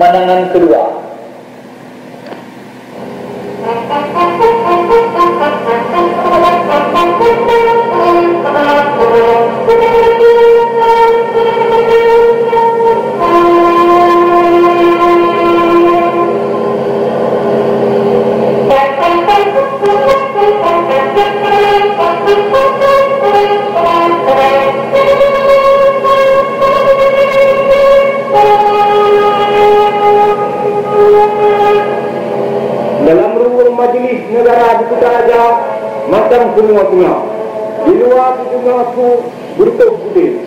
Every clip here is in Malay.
Pandangan kedua, dalam ruang majlis negara di Kutaraja macam semua-semua. Di luar semua aku bertuh-budi.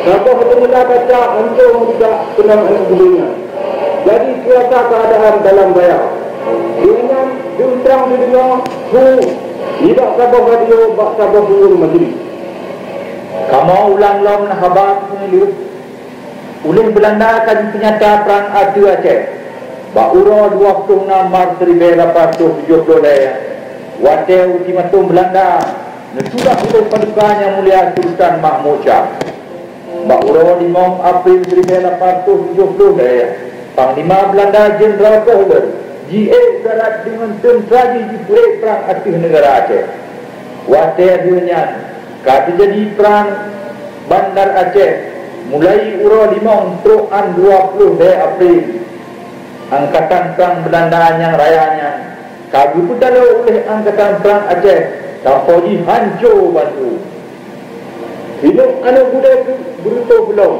Sabah penyelah kaca untuk tidak tenang anak dunia. Jadi kuasa keadaan dalam bayar. Dengan diutrang di dengar tidak sabah radio, bak sabah ruang majlis. Kamu ulang-ulang habat pemilu. Ulin Belanda akan penyata perang adu Aceh. Bauro 26 Maret 1870 daya. Wate ultimatum Belanda sudah oleh paduka yang mulia Sultan Mahmud Shah. Bauro 5 April 1870 daya. Panglima Belanda Jenderal Kohler GA darat dengan tentera di perang aduh negara Aceh. Wate adunyan kata jadi perang Bandar Aceh mulai uro 5 Troan 20 April. Angkatan Perang Belanda yang rayanya kagu putala oleh Angkatan Perang Aceh tanpa dihancur bantu. Hidup anak muda itu berutuh belum.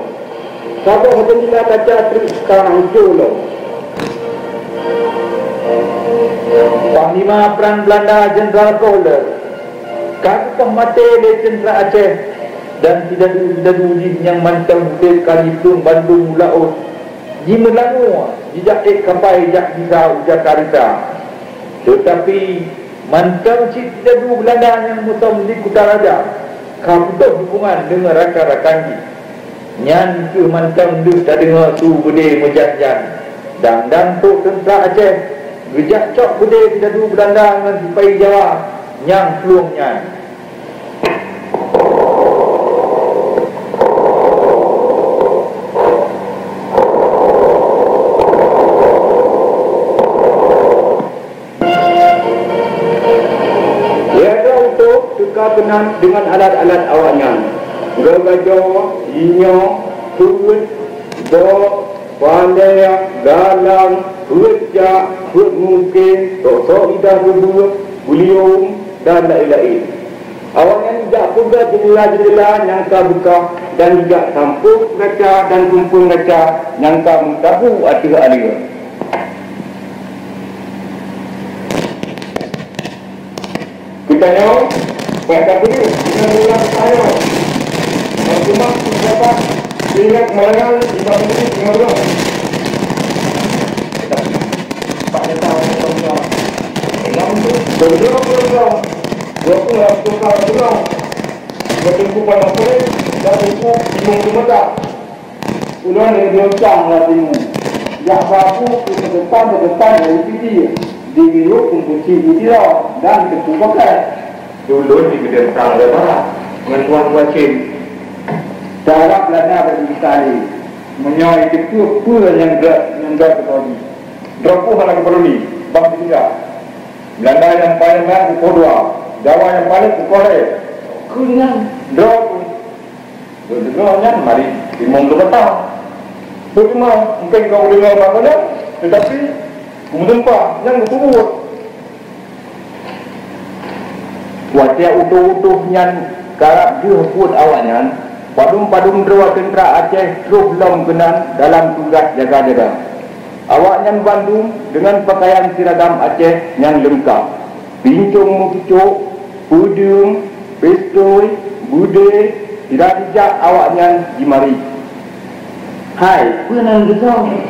Sabah penjilat kaca terus sekarang hancur belum. Panglima Perang Belanda Jenderal Kohler kagu pemate oleh tentera Aceh dan tidak diuji yang mantap muda Kalipung Bandung Laut di Melangu jejak kampai jak bisa ujar karita. Tetapi mantap cik tidak dua Belanda yang mutam di Kutaraja kabutuh hubungan dengan rakan-rakan nyan ke mantap du tak dengar su bude mejanjan dan tu tentera Aceh gejak cok bude tidak dua Belanda dengan sipai Jawa nyang peluang nyan. Benar dengan alat-alat awaknya gagajo, inyo, kuut, bo, pandai, galang, kerja, kuut mungkin, tosok idah berdua, bulium dan lain-lain. Awaknya tidak pula jendela-jendela nyangka buka dan juga tampuk kaca dan kumpul kaca nyangka mentabu atir alir. Kita nyawa pada beliau dengan ulang saya cuma dapat ingat melarang 5 menit 15 pada tahun sebelumnya dalam itu beberapa bulan bertemu pada sore dan itu imam kemedak ulang dari bincang latimu yang baku ke depan dari sini di biru kunci video dan ketubakan dulu di bidang perang lebaran mentuan wajib cara Belanda bagi sekali menyoi itu pula yang gerak berani dropu hala berani bang tiga Belanda yang paling banyak pukul 2 Jawa yang paling pukul 3 kuningan dropu dengarnya mari imam berkata bagaimana mungkin kau dengar makanya tetapi kemudian pak yang berkubur wajah utuh-utuhnya karab juhpun awaknya padum-padum dewa tentera Aceh terus belum kenal dalam tugas jaga-jaga. Awaknya Bandung dengan pakaian seragam Aceh yang lengkap, pincung mukucuk, pudung, pistol, bude, tidak dijak awaknya dimari. Hai, penang gesong,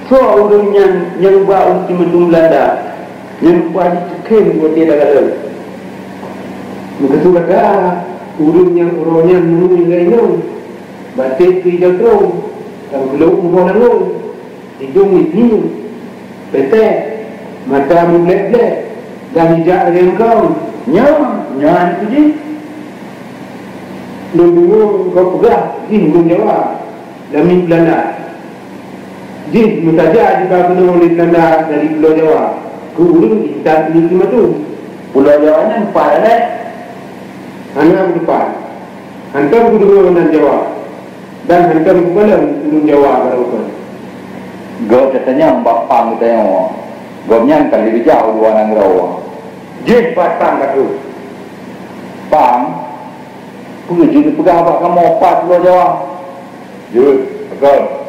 so orang yang nyerubah ultimatum Belanda, yang lupa ditekan buat dia dalam. Begitu kata urun yang menunggu ini batik tidak terus Kalau belum umur lalu, hidung ini, petek, mata mulek-lek, dan hijak dengan kau, nyaman itu je. Dulu kau pegang, belum jawab, demi Belanda. Jin mutaja jika kena oleh Belanda dari Pulau Jawa, kurung kita ini cuma tu. Pulau Jawa ni empat ada. Anak berdepan, hantar berdua dengan Jawa, dan hantar kepala dengan Jawa berapa? Gau katanya mbak pang kita yang, gau nyangkan di jauh dua nang rawa. Jin patang katu, Pang, pergi pegang abang kamu empat Pulau Jawa. Jut, pegang.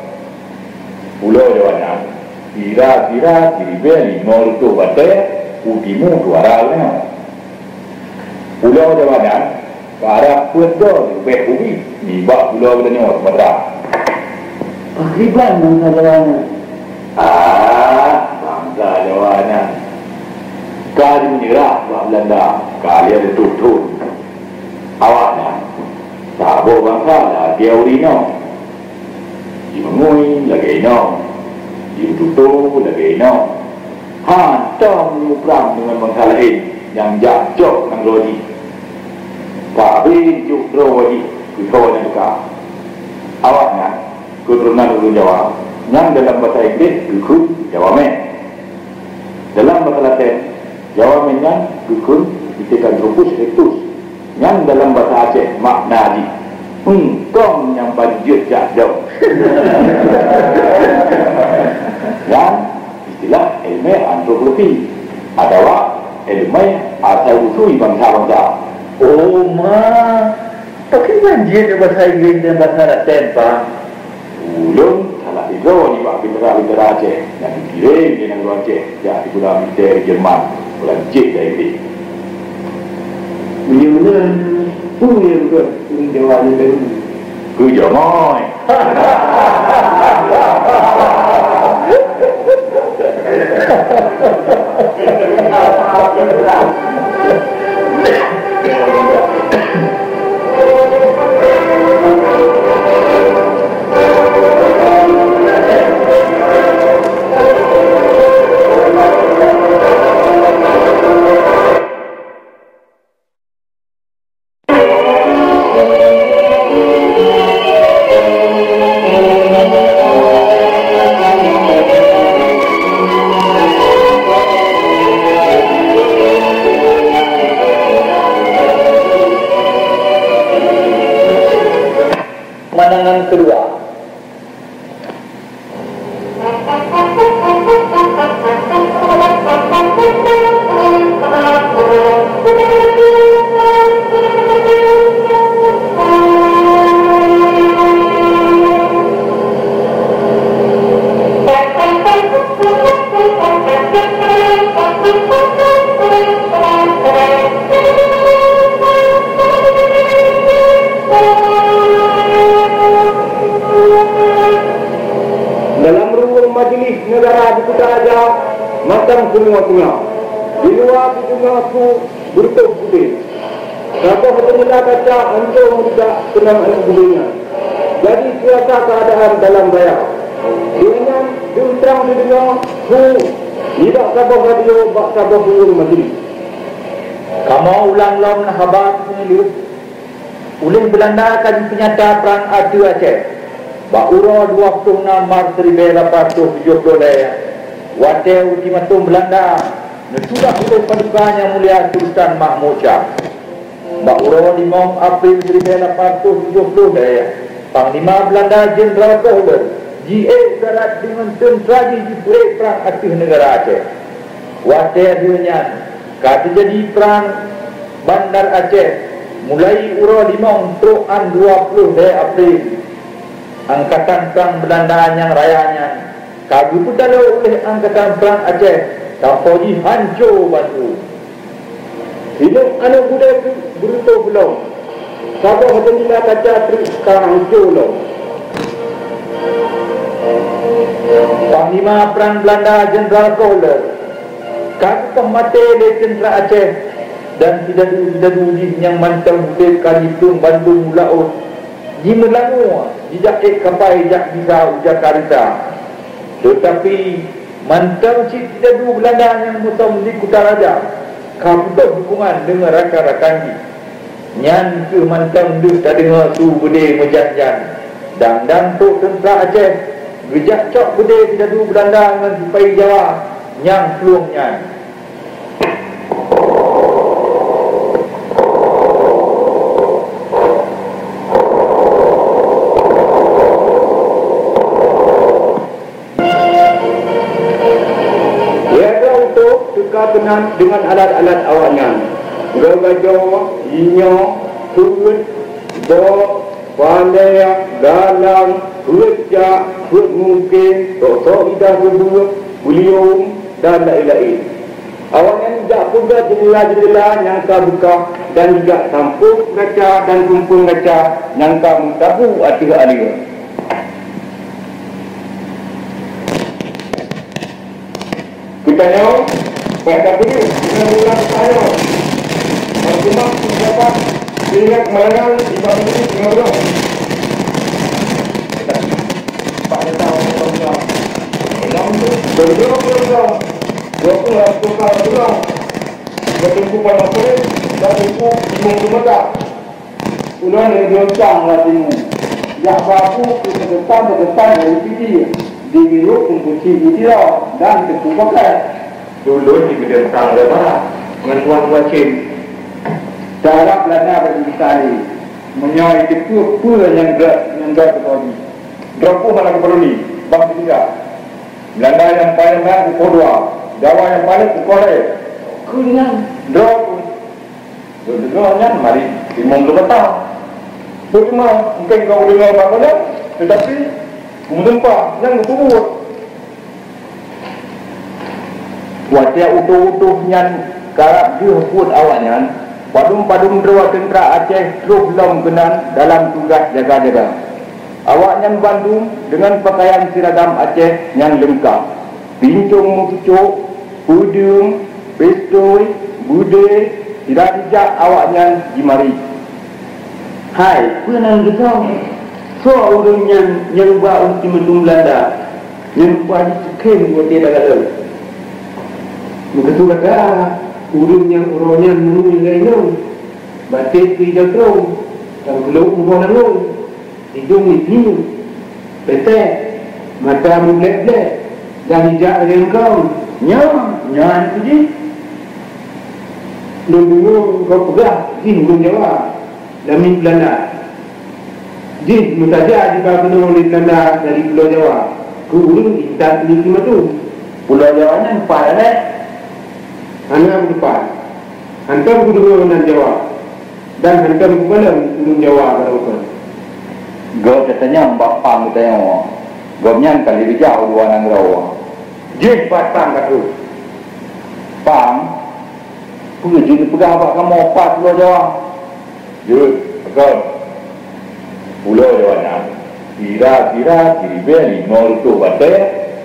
Pulau Jawa nak kira-kira kiri nol tu batai utimu tu arahnya. Pulau Jawa nak ke arah Pulau Behubi ni bak pulau kita ni orang Sumatera. Ribuan bangsa Jawa ni. Bangsa Jawa ni kali menyerah bak Belanda kali ada tutun awaknya tak boleh bangsa lah dia urino. Mengui lagi no, tutu lagi no. Hantam perang dengan bangsa lain yang jatuh nang lodi. Tapi juk lodi kita nak buka. Awaknya keturunan orang Jawa yang dalam bahasa Inggeris dukun Jawa Men. Dalam bahasa Latin Jawa Men yang dukun Pithecanthropus erectus. Yang dalam bahasa Aceh makna di kong yang banjir jatuh. Dan istilah ilmu antropologi adalah ilmu asal usul bangsa-bangsa. Oh ma, pakai banjir di bahasa Inggeris dan bahasa Latin Pak. Ulun salah itu di bawah bitera Aceh yang dikirim di negara Aceh dari Pulau Militer Jerman, Pulau Cik dari Inggris. Bagaimana punya juga orang Jawa ni baru. Ku jangan. Pemandangan kedua, dalam ruang majlis negara di Kutaraja macam semua-semua. Di luar semua aku bertubuh-tubuh. Siapa bertemu kaca hancur tidak tenang dunia. Jadi siapa keadaan dalam raya. Dengan diutrang di dunia tidak sabar radio, tak sabar ruang majlis. kamu ulang-ulang habar pemilu. Oleh Belanda akan penyata perang adu Aceh. Bakura 26 Maret 1870 Wate ultimatum Belanda sudah oleh paduka yang mulia Sultan Mahmud Shah. Bakura 5 April 1870 Panglima Belanda Jenderal Kohler GA darat dengan tentera di perang atas negara Aceh. Wate adanya kata jadi perang Bandar Aceh mulai ura 5 Troan 20 April. Angkatan perang Belanda yang rayanya kagum putalau oleh angkatan perang Aceh tanpa dihancur batu. Hidup anak muda itu berutuh belum. Siapa bertemu kaca terus sekarang hancur belum. Panglima perang Belanda Jenderal Kohler kagum pemati oleh tentera Aceh dan tidak yang mantau butir kali pun Bandung laut di Melangu jejak kapai jak bisa Jakarta. Tetapi mantang si tidak dua Belanda yang mutam di Kutaraja kabutuh dukungan dengan rakan-rakan nyan ke mantang du tak dengar su bude mejanjan dan tu tentera Aceh gejak cok bude tidak dua Belanda dengan sipai Jawa nyang peluang nyan. Dengan alat-alat awaknya gagajo, inyo, turut, do, pandai, galang, kerja, mungkin, tosok idah berdua, bulium dan lain-lain. Awaknya tidak pula jendela-jendela nyangka buka dan juga tampuk kaca dan kumpul kaca nyangka mutabu hati alia. Kita tahu pada ini dengan ulang saya maksimal dapat dilihat melanang di bawah ini dengan pada tahun yang berdua 20 tukar ulang bertumpu pada kulit dan tumpu imung kemedak ulang yang gencang latimu yang baku ke depan dari pidi di biru kunci pidi dan tumpu pakai dulu di bidang tang lebar dengan wajib darab Belanda bagi sekali menyoi itu pula yang gerak tadi dropu mana koloni bang tiga Belanda yang paling banyak pukul 2 Jawa yang paling pukul 3 kuningan dropu dua-duanya mari timung ke petang bagaimana mungkin kau dengar apa-apa tetapi kemudian pak yang kubur wajah utuh-utuhnya karab dihukut awaknya padum-padum dua tentera Aceh terus belum kenal dalam tugas jaga-jaga. Awaknya Bandung dengan pakaian seragam Aceh yang lengkap, pincung mucucuk, pudung, pistol, bude, tidak dijak awaknya dimari. Hai, penang gesong, so orang yang buat ultimatum Belanda, yang buat sekian buat dia dalam. Begitu kata urung yang orangnya menunggu lainnya batik tidak terung dan belum umur nanggung hidung ini petek mata mulai-mulai dan hijak dengan kau nyan pergi dulu kau pegang jin belum jawab Lamin Belanda jin mutaja di bawah penuh di Belanda dari Pulau Jawa ke urung kita ini cuma tu Pulau Jawa ni empat Hantam depan, hantam kedua dengan Jawa dan hantam kepala dengan Jawa berapa? Gak katanya mbak pang katanya, gaknya kali dijauh dua nang rawa. Jin patang katu, pang, punya jadi pegang apa kamu empat Pulau Jawa? Jut, pegang Pulau Jawa nak kira-kira kiri nol tu batai,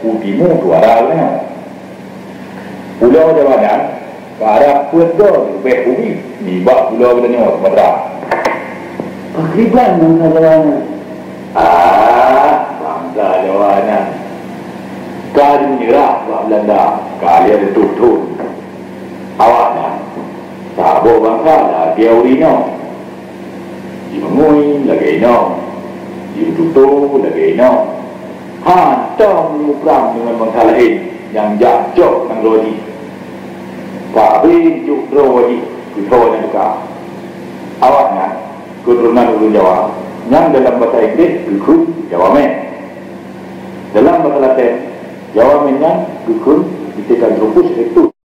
utimu tu arahnya. Pulau Jawa nak ke arah Pulau lebih bumi di bawah Pulau Belanda Sumatera. Akriban bangsa Jawa nak. Bangsa Jawa nak. Kali menyerah bawah Belanda, kali ada tutun. Awak nak sabo bangsa dah dia urinya. Di mengui lagi no, di tutu lagi no. Hantam perang dengan bangsa lain yang jatuh nang lodi. Pak B juk lodi kutonya dekat. Awaknya keturunan Ulun Jawa yang dalam bahasa Inggeris Gukun Jawa Men. Dalam bahasa Latin Jawa Men yang Gukun ditekan rupus itu.